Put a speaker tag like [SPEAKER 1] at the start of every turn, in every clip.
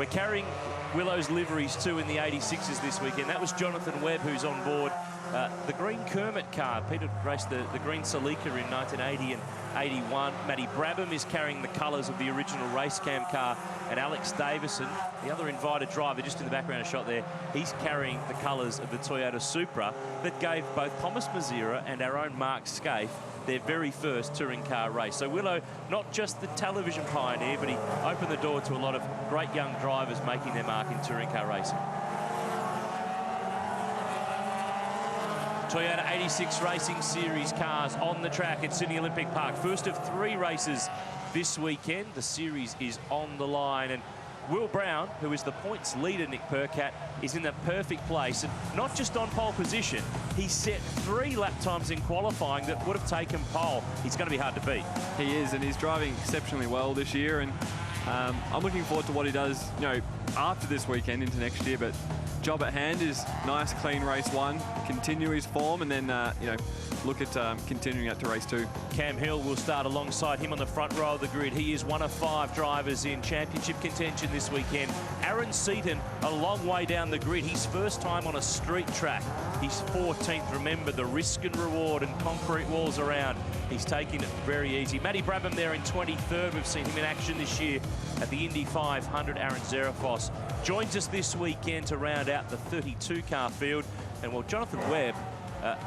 [SPEAKER 1] We're carrying Willow's liveries too in the 86s this weekend. That was Jonathan Webb, who's on board the green Kermit car. Peter raced the green Salika in 1980 and 81. Matty Brabham is carrying the colours of the original race cam car. And Alex Davison, the other invited driver, just in the background shot there, he's carrying the colours of the Toyota Supra that gave both Thomas Mazira and our own Mark Scaife their very first touring car race. So Willow, not just the television pioneer, but he opened the door to a lot of great young drivers making their mark in touring car racing. Toyota 86 Racing Series cars on the track at Sydney Olympic Park. First of 3 races this weekend. The series is on the line, and Will Brown, who is the points leader, Nick Percat, is in the perfect place, and not just on pole position. He set 3 lap times in qualifying that would have taken pole. He's going to be hard to beat. He is, and he's driving exceptionally well this year, and I'm looking forward to what he does, you know, after this weekend into next year. But job at hand is nice, clean race 1, continue his form, and then, you know, look at continuing out to race 2. Cam Hill will start alongside him on the front row of the grid. He is one of 5 drivers in championship contention this weekend. Aaron Seaton, a long way down the grid. His first time on a street track. He's 14th. Remember, the risk and reward and concrete walls around. He's taking it very easy. Matty Brabham there in 23rd. We've seen him in action this year at the Indy 500. Aaron Zerafos joins us this weekend to round out the 32-car field. And, well, Jonathan Webb,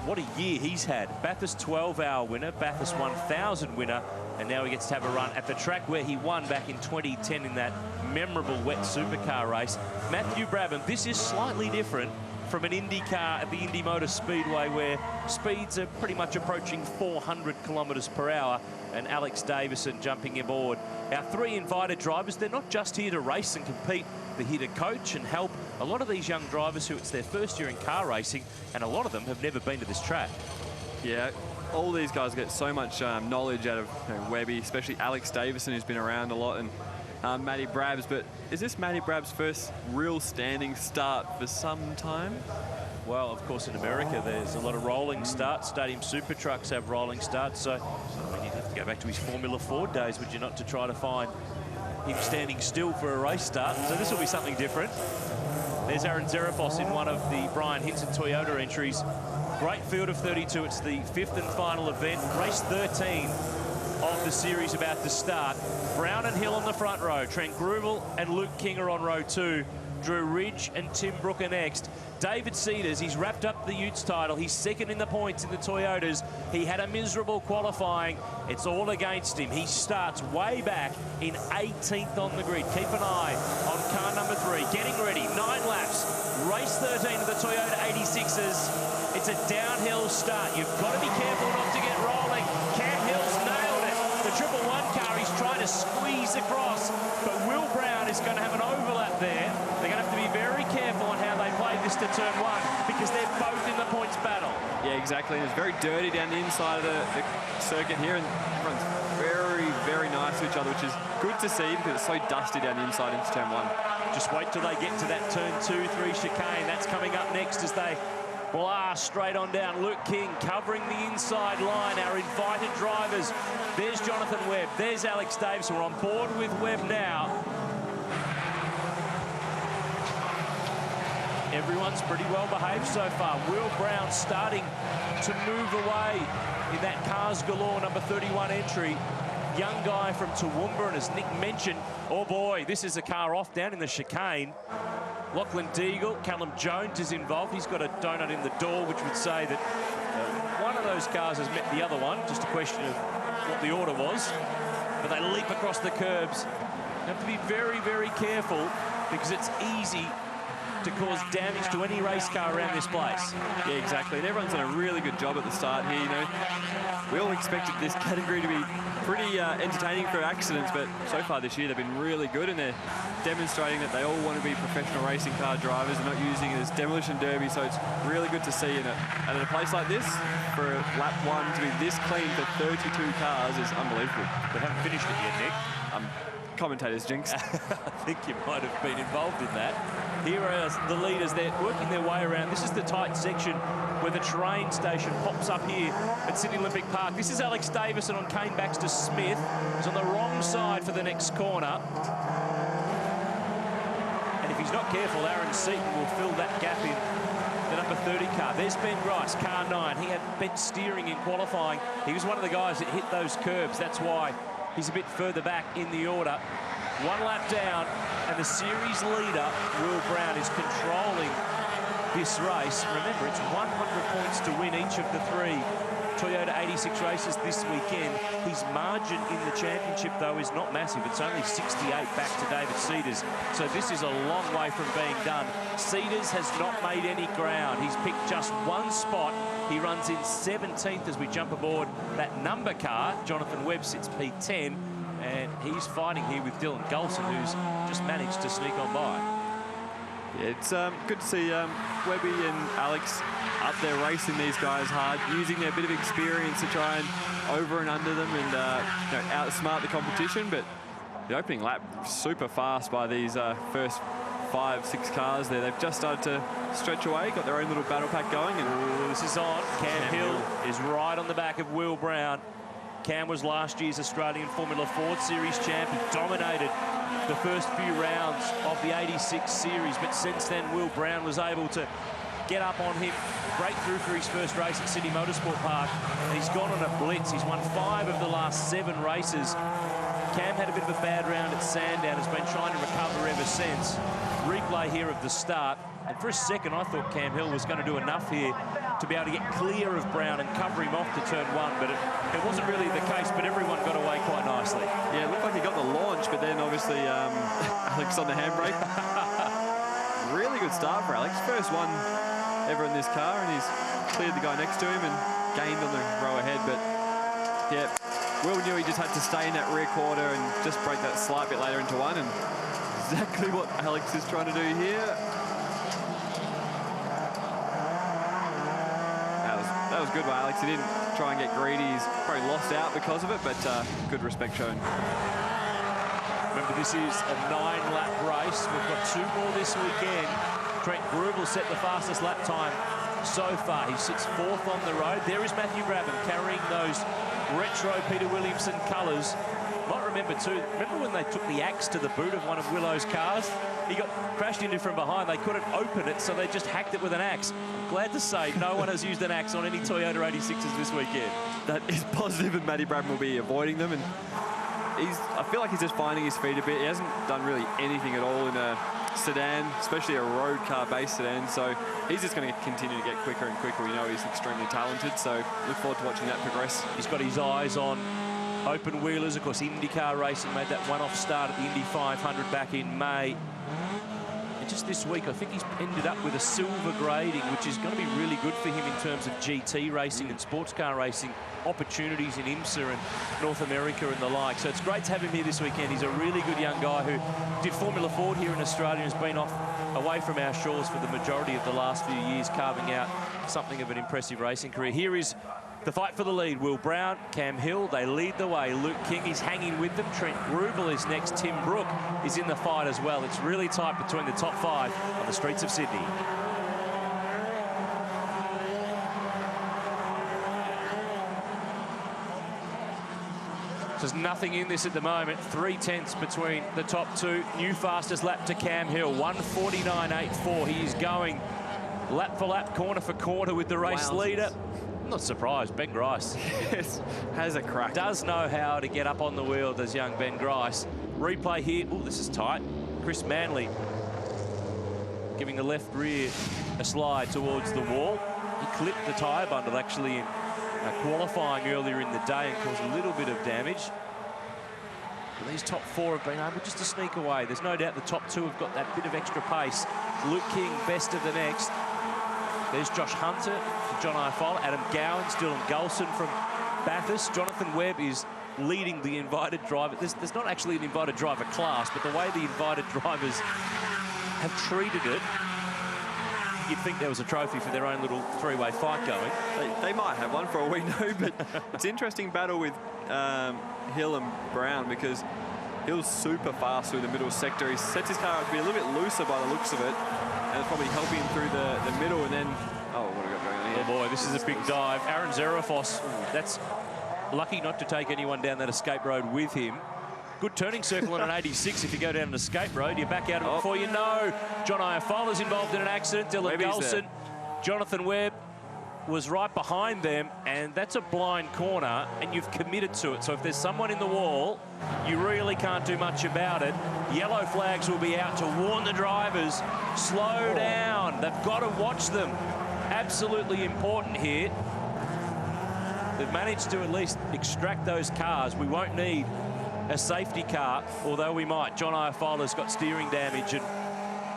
[SPEAKER 1] what a year he's had. Bathurst 12-hour winner, Bathurst 1000 winner, and now he gets to have a run at the track where he won back in 2010 in that memorable wet supercar race. Matthew Brabham, this is slightly different from an Indy car at the Indy Motor Speedway, where speeds are pretty much approaching 400 kilometres per hour, and Alex Davison jumping aboard. Our 3 invited drivers, they're not just here to race and compete, they're here to coach and help a lot of these young drivers who it's their first year in car racing, and a lot of them have never been to this track. Yeah, all these guys get so much knowledge out of, you know, Webby, especially Alex Davison, who's been around a lot, and Matty Brabs. But is this Matty Brabs' first real standing start for some time? Well, of course, in America, there's a lot of rolling starts. Stadium super trucks have rolling starts. So, I mean, you'd have to go back to his Formula Ford days, would you not, to try to find him standing still for a race start. So this will be something different. There's Aaron Zerafos in one of the Brian Hinton Toyota entries. Great field of 32. It's the 5th and final event. Race 13 of the series about to start. Brown and Hill on the front row. Trent Grubel and Luke King are on row 2. Drew Ridge and Tim Brooker next. David Cedars, he's wrapped up the Utes title. He's 2nd in the points in the Toyotas. He had a miserable qualifying. It's all against him. He starts way back in 18th on the grid. Keep an eye on car number 3. Getting ready, 9 laps. Race 13 of the Toyota 86s. It's a downhill start. You've got to be careful not to get rolling. Cam Hill's nailed it. The 111 car, he's trying to squeeze across, but Will Brown is going to have an overlap there. They're going to have to be very careful on how they play this to turn 1, because they're both in the points battle. Yeah, exactly. And it's very dirty down the inside of the circuit here, and everyone's very, very nice to each other, which is good to see because it's so dusty down the inside into turn 1. Just wait till they get to that turn 2-3 chicane. That's coming up next as they blast straight on down. Luke King covering the inside line. Our invited drivers. There's Jonathan Webb. There's Alex Davis. We're on board with Webb now. Everyone's pretty well behaved so far. Will Brown starting to move away in that Cars Galore number 31 entry. Young guy from Toowoomba, and as Nick mentioned, oh boy, this is a car off down in the chicane. Lachlan Deagle, Callum Jones is involved. He's got a donut in the door, which would say that one of those cars has met the other one. Just a question of what the order was. But they leap across the curbs. You have to be very, very careful, because it's easy to cause damage to any race car around this place. Yeah, exactly. And everyone's done a really good job at the start here. You know, we all expected this category to be pretty entertaining for accidents, but so far this year they've been really good, and they're demonstrating that they all want to be professional racing car drivers and not using it as demolition derby. So it's really good to see. And at a place like this, for lap 1 to be this clean for 32 cars is unbelievable. They haven't finished it yet, Nick. Commentators jinx. I think you might have been involved in that. Here are the leaders. They're working their way around. This is the tight section where the train station pops up here at Sydney Olympic Park. This is Alex Davison on Kane Baxter-Smith. He's on the wrong side for the next corner. he's not careful, Aaron Seaton will fill that gap in the number 30 car. There's Ben Grice, car 9. He had bench steering in qualifying. He was one of the guys that hit those curbs. That's why he's a bit further back in the order. 1 lap down, and the series leader, Will Brown, is controlling this race. Remember, it's 100 points to win each of the 3 Toyota 86 races this weekend. His margin in the championship, though, is not massive. It's only 68 back to David Cedars. So this is a long way from being done. Cedars has not made any ground. He's picked just 1 spot. He runs in 17th as we jump aboard that number car. Jonathan Webb sits P10, and he's fighting here with Dylan Golson, who's just managed to sneak on by.
[SPEAKER 2] Yeah, it's good to see Webby and Alex up there racing these guys hard, using their bit of experience to try and over and under them and you know, outsmart the competition. But the opening lap, super fast by these first 5, 6 cars there. They've just started to stretch away, got their own little battle pack going. And
[SPEAKER 1] ooh, this is on. Cam Hill is right on the back of Will Brown. Cam was last year's Australian Formula Ford Series champ. He dominated the first few rounds of the 86 series, but since then Will Brown was able to get up on him, break through for his first race at Sydney Motorsport Park, and he's gone on a blitz. He's won 5 of the last 7 races. Cam had a bit of a bad round at Sandown, has been trying to recover ever since. Replay here of the start, and for a second I thought Cam Hill was going to do enough here to be able to get clear of Brown and cover him off to turn 1, but it wasn't really the case, but everyone got away quite nicely.
[SPEAKER 2] Yeah, it looked like he got the launch, but then obviously Alex on the handbrake. Really good start for Alex. First one ever in this car, and he's cleared the guy next to him and gained on the row ahead. But yeah, Will knew he just had to stay in that rear quarter and just break that slight bit later into 1, and exactly what Alex is trying to do here. That was good by Alex. He didn't try and get greedy. He's probably lost out because of it, but good respect shown.
[SPEAKER 1] Remember, this is a 9-lap race. We've got 2 more this weekend. Trent Grubel set the fastest lap time so far. He sits 4th on the road. There is Matthew Brabham carrying those retro Peter Williamson colours. Might remember too, remember when they took the axe to the boot of one of Willow's cars? He got crashed into from behind. They couldn't open it, so they just hacked it with an axe. I'm glad to say no one has used an axe on any Toyota 86s this weekend.
[SPEAKER 2] That is positive, and Matty Brabham will be avoiding them. And I feel like he's just finding his feet a bit. He hasn't done really anything at all in a sedan, especially a road car-based sedan. So he's just going to continue to get quicker and quicker. We know he's extremely talented, so look forward to watching that progress.
[SPEAKER 1] He's got his eyes on open wheelers. Of course, IndyCar racing made that one-off start at the Indy 500 back in May. And just this week, I think he's ended up with a silver grading, which is going to be really good for him in terms of GT racing and sports car racing opportunities in IMSA and North America and the like. So it's great to have him here this weekend. He's a really good young guy who did Formula Ford here in Australia and has been off away from our shores for the majority of the last few years, carving out something of an impressive racing career. Here is the fight for the lead. Will Brown, Cam Hill, they lead the way. Luke King is hanging with them. Trent Grubel is next. Tim Brook is in the fight as well. It's really tight between the top 5 on the streets of Sydney. There's nothing in this at the moment. 3/10 between the top 2. New fastest lap to Cam Hill, 1:49.84. He is going lap for lap, corner for corner with the race leader. I'm not surprised. Ben Grice
[SPEAKER 2] Yes, has a crack.
[SPEAKER 1] Does know how to get up on the wheel, does young Ben Grice. Replay here. Oh, this is tight. Chris Manley giving the left rear a slide towards the wall. He clipped the tyre bundle actually in qualifying earlier in the day and caused a little bit of damage. But these top 4 have been able just to sneak away. There's no doubt the top 2 have got that bit of extra pace. Luke King, best of the next. There's Josh Hunter, John Ifola, Adam Gowans, Dylan Golson from Bathurst. Jonathan Webb is leading the invited driver. There's not actually an invited driver class, but the way the invited drivers have treated it, you'd think there was a trophy for their own little 3-way fight going.
[SPEAKER 2] They might have one for all we know, but it's an interesting battle with Hill and Brown, because Hill's super fast through the middle sector. He sets his car up to be a little bit looser by the looks of it, and it's probably helping him through the middle, and then, oh, what have we got going on here?
[SPEAKER 1] Oh boy, this is a big dive. Aaron Zerafos, that's lucky not to take anyone down that escape road with him. Good turning circle on an 86 if you go down an escape road. You're back out of it before you know. John Iafola's involved in an accident. Dylan Gulson, Jonathan Webb was right behind them, and that's a blind corner, and you've committed to it. So if there's someone in the wall, you really can't do much about it. Yellow flags will be out to warn the drivers. Slow down. They've got to watch them. Absolutely important here. They've managed to at least extract those cars. We won't need a safety car, although we might. John Iafola's got steering damage and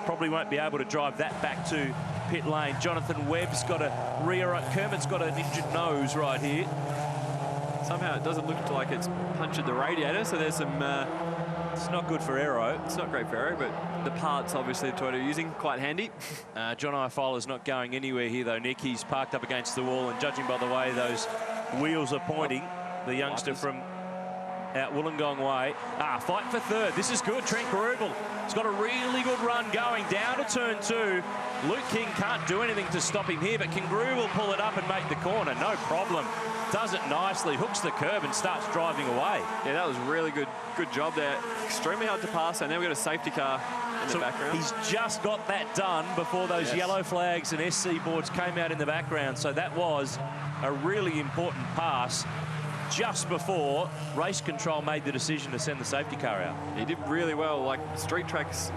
[SPEAKER 1] probably won't be able to drive that back to pit lane. Jonathan Webb's got a rear, Kermit's got an injured nose right here.
[SPEAKER 2] Somehow it doesn't look like it's punctured the radiator, so there's some...
[SPEAKER 1] it's not good for aero.
[SPEAKER 2] It's not great for aero, but the parts, obviously, Toyota are using, quite handy.
[SPEAKER 1] John Iafola's not going anywhere here, though, Nick. He's parked up against the wall, and judging by the way those wheels are pointing, the youngster from out Wollongong way. Fight for third. This is good. Trent Grubel has got a really good run going down to turn 2. Luke King can't do anything to stop him here, but can Grubel pull it up and make the corner? No problem. Does it nicely, hooks the curb and starts driving away.
[SPEAKER 2] Yeah, that was really good job there. Extremely hard to pass, and now we've got a safety car in the background.
[SPEAKER 1] He's just got that done before those yellow flags and SC boards came out in the background. So that was a really important pass just before race control made the decision to send the safety car out.
[SPEAKER 2] He did really well. Like, street tracks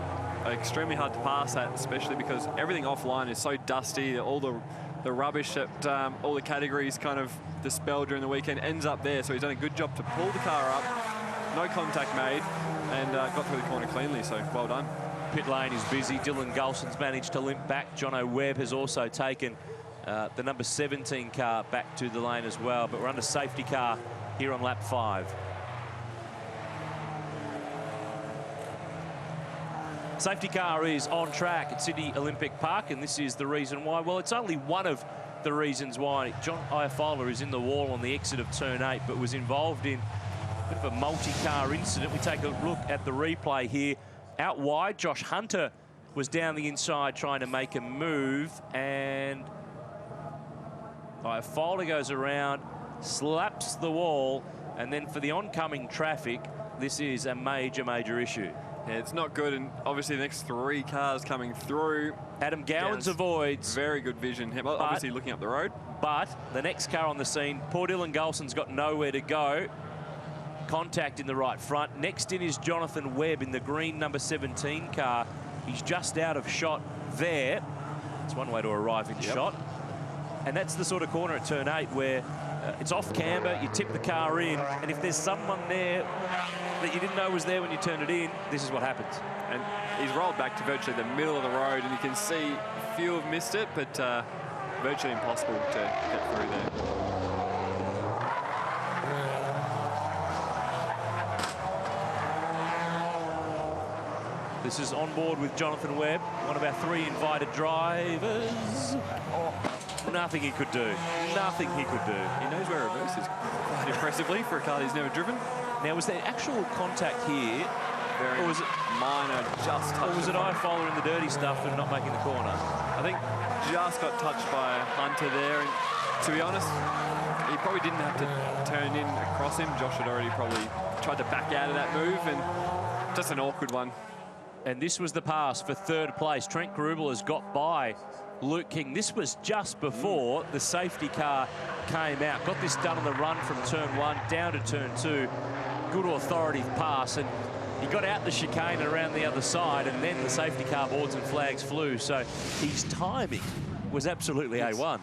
[SPEAKER 2] are extremely hard to pass at, especially because everything offline is so dusty. All the rubbish that all the categories kind of dispelled during the weekend ends up there. So he's done a good job to pull the car up, no contact made, and got through the corner cleanly. So well done.
[SPEAKER 1] Pit lane is busy. Dylan Gulson's managed to limp back. Jono Webb has also taken the number 17 car back to the lane as well, but we're under safety car here on lap 5. Safety car is on track at Sydney Olympic Park, and this is the reason why. Well, it's only one of the reasons why. John Iafola is in the wall on the exit of turn 8, but was involved in a bit of a multi-car incident. We take a look at the replay here. Out wide, Josh Hunter was down the inside trying to make a move, and Iafola goes around, slaps the wall, and then for the oncoming traffic, this is a major issue.
[SPEAKER 2] Yeah, it's not good, and obviously the next 3 cars coming through.
[SPEAKER 1] Adam Gowans avoids.
[SPEAKER 2] Very good vision. Obviously looking up the road.
[SPEAKER 1] But the next car on the scene, poor Dylan Gulson's got nowhere to go. Contact in the right front. Next in is Jonathan Webb in the green number 17 car. He's just out of shot there. It's one way to arrive in shot. And that's the sort of corner at turn 8 where it's off camber, you tip the car in, and if there's someone there that you didn't know was there when you turned it in, this is what happens.
[SPEAKER 2] And he's rolled back to virtually the middle of the road, and you can see a few have missed it, but virtually impossible to get through there.
[SPEAKER 1] This is on board with Jonathan Webb, one of our 3 invited drivers. Nothing he could do. Nothing he could do.
[SPEAKER 2] He knows where reverse is quite impressively for a car he's never driven.
[SPEAKER 1] Now, was there actual contact here?
[SPEAKER 2] Very
[SPEAKER 1] or was it
[SPEAKER 2] minor, just touched.
[SPEAKER 1] Or was it Iafola in the dirty stuff and not making the corner?
[SPEAKER 2] I think just got touched by Hunter there, and to be honest, he probably didn't have to turn in across him. Josh had already probably tried to back out of that move, and just an awkward one.
[SPEAKER 1] And this was the pass for 3rd place. Trent Grubel has got by Luke King. This was just before the safety car came out. Got this done on the run from turn 1 down to turn 2. Good authoritative pass, and he got out the chicane and around the other side, and then the safety car boards and flags flew. So his timing was absolutely A1.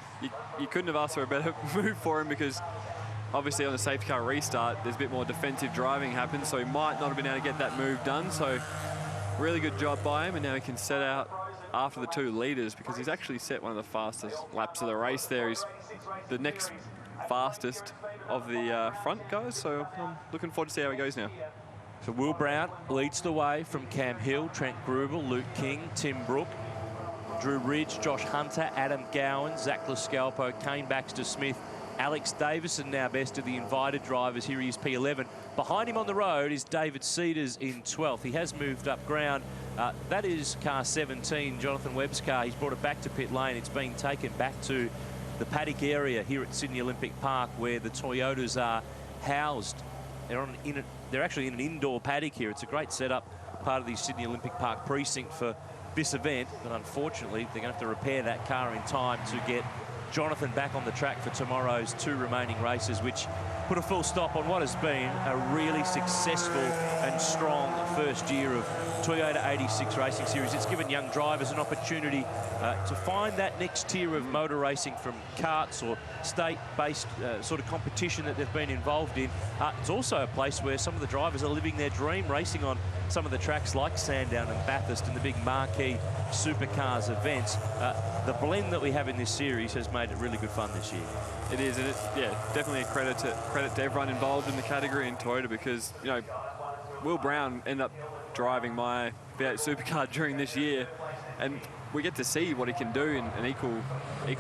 [SPEAKER 2] You couldn't have asked for a better move for him, because obviously on the safety car restart, there's a bit more defensive driving happens, so he might not have been able to get that move done. So really good job by him, and now he can set out after the 2 leaders, because he's actually set one of the fastest laps of the race there. He's the next fastest of the front guys, so I'm looking forward to see how he goes now.
[SPEAKER 1] So Will Brown leads the way from Cam Hill, Trent Grubel, Luke King, Tim Brook, Drew Ridge, Josh Hunter, Adam Gowan, Zach Lascalpo, Kane Baxter-Smith, Alex Davison now best of the invited drivers. Here he is, P11. Behind him on the road is David Cedars in 12th. He has moved up ground. That is car 17, Jonathan Webb's car. He's brought it back to pit lane. It's been taken back to the paddock area here at Sydney Olympic Park, where the Toyotas are housed. They're on an they're actually in an indoor paddock here. It's a great setup, part of the Sydney Olympic Park precinct for this event. But unfortunately, they're going to have to repair that car in time to get Jonathan back on the track for tomorrow's 2 remaining races, which put a full stop on what has been a really successful and strong first year of Toyota 86 Racing Series. It's given young drivers an opportunity to find that next tier of motor racing from karts or state-based sort of competition that they've been involved in. It's also a place where some of the drivers are living their dream, racing on some of the tracks like Sandown and Bathurst and the big marquee supercars events. The blend that we have in this series has made it really good fun this year.
[SPEAKER 2] It is, and it's, yeah, definitely a credit to everyone involved in the category in Toyota, because, you know, Will Brown ended up driving my V8 supercar during this year, and we get to see what he can do in an equal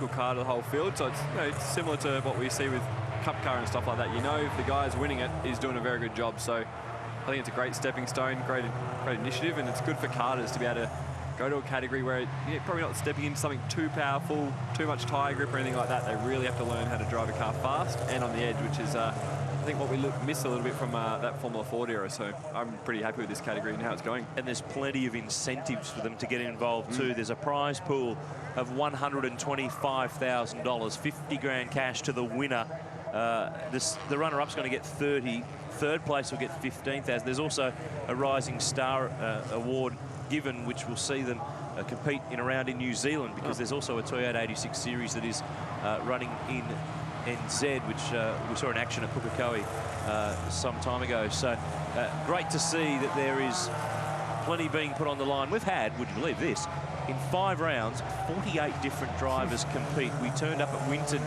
[SPEAKER 2] car to the whole field. So it's, you know, it's similar to what we see with Cup car and stuff like that. You know, if the guy's winning it, he's doing a very good job. So I think it's a great stepping stone, great initiative, and it's good for karters to be able to go to a category where you're probably not stepping into something too powerful, too much tyre grip or anything like that. They really have to learn how to drive a car fast and on the edge, which is, I think, what we miss a little bit from that Formula Ford era. So I'm pretty happy with this category and how it's going. And
[SPEAKER 1] there's plenty of incentives for them to get involved too. There's a prize pool of $125,000, 50 grand cash to the winner. The runner-up's going to get 30. Third place will get 15,000. There's also a Rising Star award given, which will see them compete in a round in New Zealand, because there's also a Toyota 86 series that is running in NZ, which we saw in action at Pukekohe some time ago. So great to see that there is plenty being put on the line. We've had, would you believe this, in 5 rounds, 48 different drivers compete. We turned up at Winton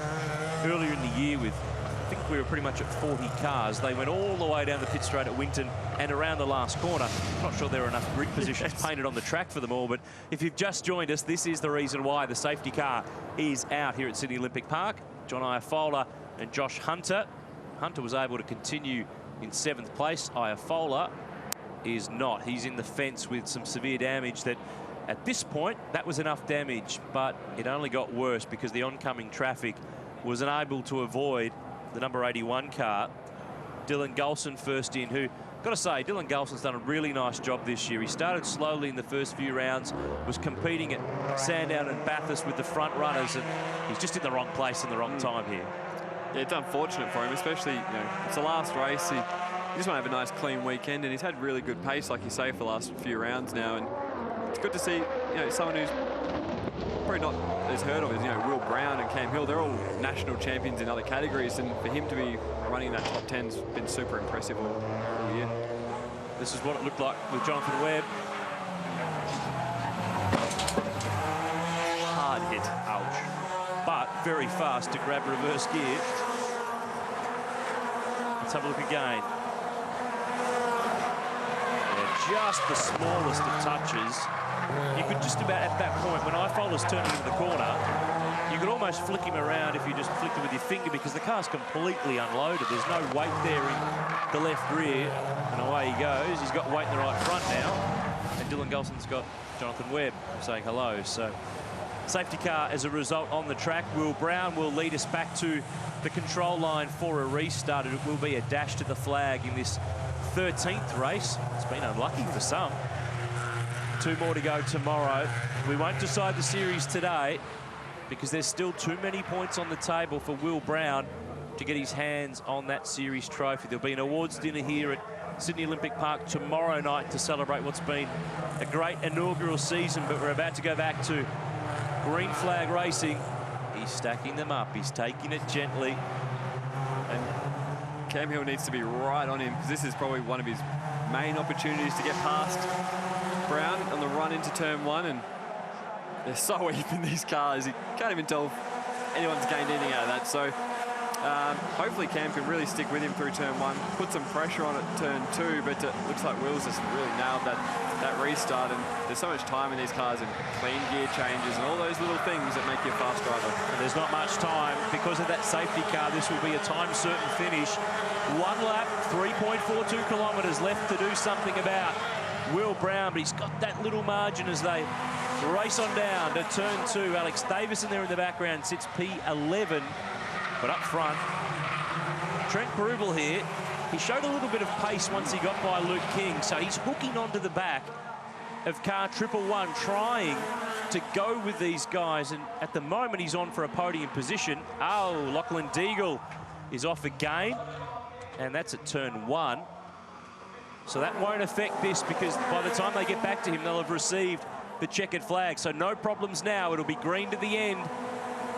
[SPEAKER 1] earlier in the year with, I think we were pretty much at 40 cars. They went all the way down the pit straight at Winton and around the last corner. Not sure there are enough grid positions painted on the track for them all, but if you've just joined us, this is the reason why the safety car is out here at Sydney Olympic Park. John Iafola and Josh Hunter. Hunter was able to continue in 7th place. Iafola is not. He's in the fence with some severe damage that, at this point, that was enough damage, but it only got worse because the oncoming traffic was unable to avoid the number 81 car. Dylan Gulson first in, who, got to say, Dylan Gulson's done a really nice job this year. He started slowly in the first few rounds, was competing at Sandown and Bathurst with the front runners, and he's just in the wrong place in the wrong time here.
[SPEAKER 2] Yeah, it's unfortunate for him, especially, you know, it's the last race. He just want to have a nice clean weekend, and he's had really good pace, like you say, for the last few rounds now. And it's good to see, you know, someone who's probably not as heard of as, you know, Will Brown and Cam Hill. They're all national champions in other categories, and for him to be running that top 10's been super impressive all year.
[SPEAKER 1] This is what it looked like with Jonathan Webb. Hard hit, ouch. But very fast to grab reverse gear. Let's have a look again. Yeah, just the smallest of touches. You could just about, at that point, when Ifola's turning into the corner, you could almost flick him around if you just flicked it with your finger, because the car's completely unloaded. There's no weight there in the left rear, and away he goes. He's got weight in the right front now, and Dylan Gulson's got Jonathan Webb saying hello. So safety car as a result on the track. Will Brown will lead us back to the control line for a restart. It will be a dash to the flag in this 13th race. It's been unlucky for some. 2 more to go tomorrow. We won't decide the series today because there's still too many points on the table for Will Brown to get his hands on that series trophy. There'll be an awards dinner here at Sydney Olympic Park tomorrow night to celebrate what's been a great inaugural season, but we're about to go back to green flag racing. He's stacking them up. He's taking it gently.
[SPEAKER 2] And Cam Hill needs to be right on him, because this is probably one of his main opportunities to get past Brown on the run into turn 1, and they're so deep in these cars. You can't even tell if anyone's gained anything out of that. So hopefully Cam can really stick with him through turn 1, put some pressure on at turn 2, but it looks like Will's just really nailed that restart, and there's so much time in these cars, and clean gear changes and all those little things that make you a fast driver.
[SPEAKER 1] And there's not much time because of that safety car. This will be a time certain finish. 1 lap, 3.42 kilometres left to do something about Will Brown, but he's got that little margin as they race on down to turn 2. Alex Davison there in the background sits P11, but up front, Trent Brubel here He showed a little bit of pace once he got by Luke King, so he's hooking onto the back of car 111, trying to go with these guys, and at the moment he's on for a podium position. Oh, Lachlan Deagle is off again, and that's at turn 1. So that won't affect this, because by the time they get back to him, they'll have received the checkered flag. So no problems now. It'll be green to the end.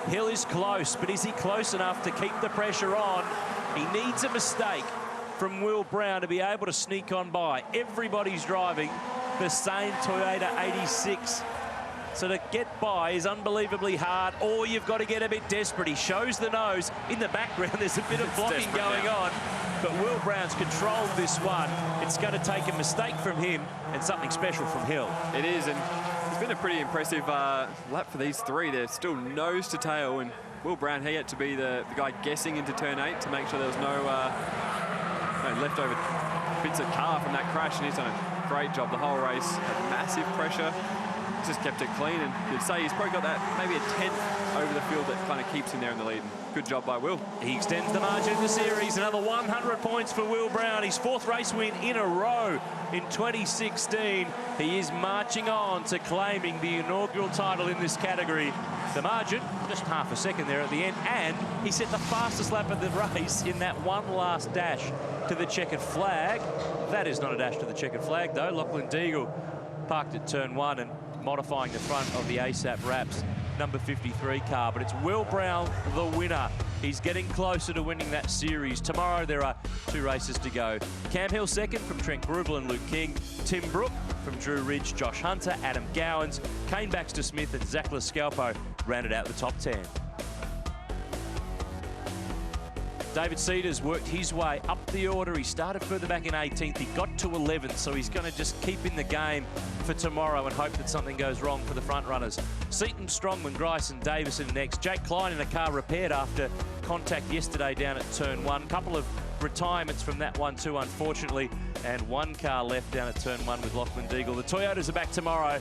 [SPEAKER 1] Hill is close, but is he close enough to keep the pressure on? He needs a mistake from Will Brown to be able to sneak on by. Everybody's driving the same Toyota 86. So to get by is unbelievably hard, or you've got to get a bit desperate. He shows the nose. In the background, there's a bit of blocking going on, but Will Brown's controlled this one. It's going to take a mistake from him and something special from Hill.
[SPEAKER 2] It is, and it's been a pretty impressive lap for these three. They're still nose to tail, and Will Brown, he had to be the guy guessing into turn 8 to make sure there was no leftover bits of car from that crash, and he's done a great job the whole race. Had massive pressure. Just kept it clean, and you'd say he's probably got that maybe a 10th over the field that kind of keeps him there in the lead. Good job by Will.
[SPEAKER 1] He extends the margin in the series. Another 100 points for Will Brown. His 4th race win in a row in 2016. He is marching on to claiming the inaugural title in this category. The margin, just half a second there at the end, and he set the fastest lap of the race in that one last dash to the checkered flag. That is not a dash to the checkered flag, though. Lachlan Deagle parked at turn 1 and modifying the front of the ASAP Wraps number 53 car, but it's Will Brown the winner. He's getting closer to winning that series. Tomorrow there are 2 races to go. Cam Hill second from Trent Grubel and Luke King. Tim Brook from Drew Ridge, Josh Hunter, Adam Gowans, Kane Baxter-Smith and Zach Lascalpo rounded out the top 10. David Cedars worked his way up the order. He started further back in 18th. He got to 11th, so he's going to just keep in the game for tomorrow and hope that something goes wrong for the front runners. Seaton, Strongman, Grice and Davison next. Jake Klein in a car repaired after contact yesterday down at turn 1. Couple of retirements from that one too, unfortunately, and 1 car left down at turn 1 with Lachlan Deagle. The Toyotas are back tomorrow.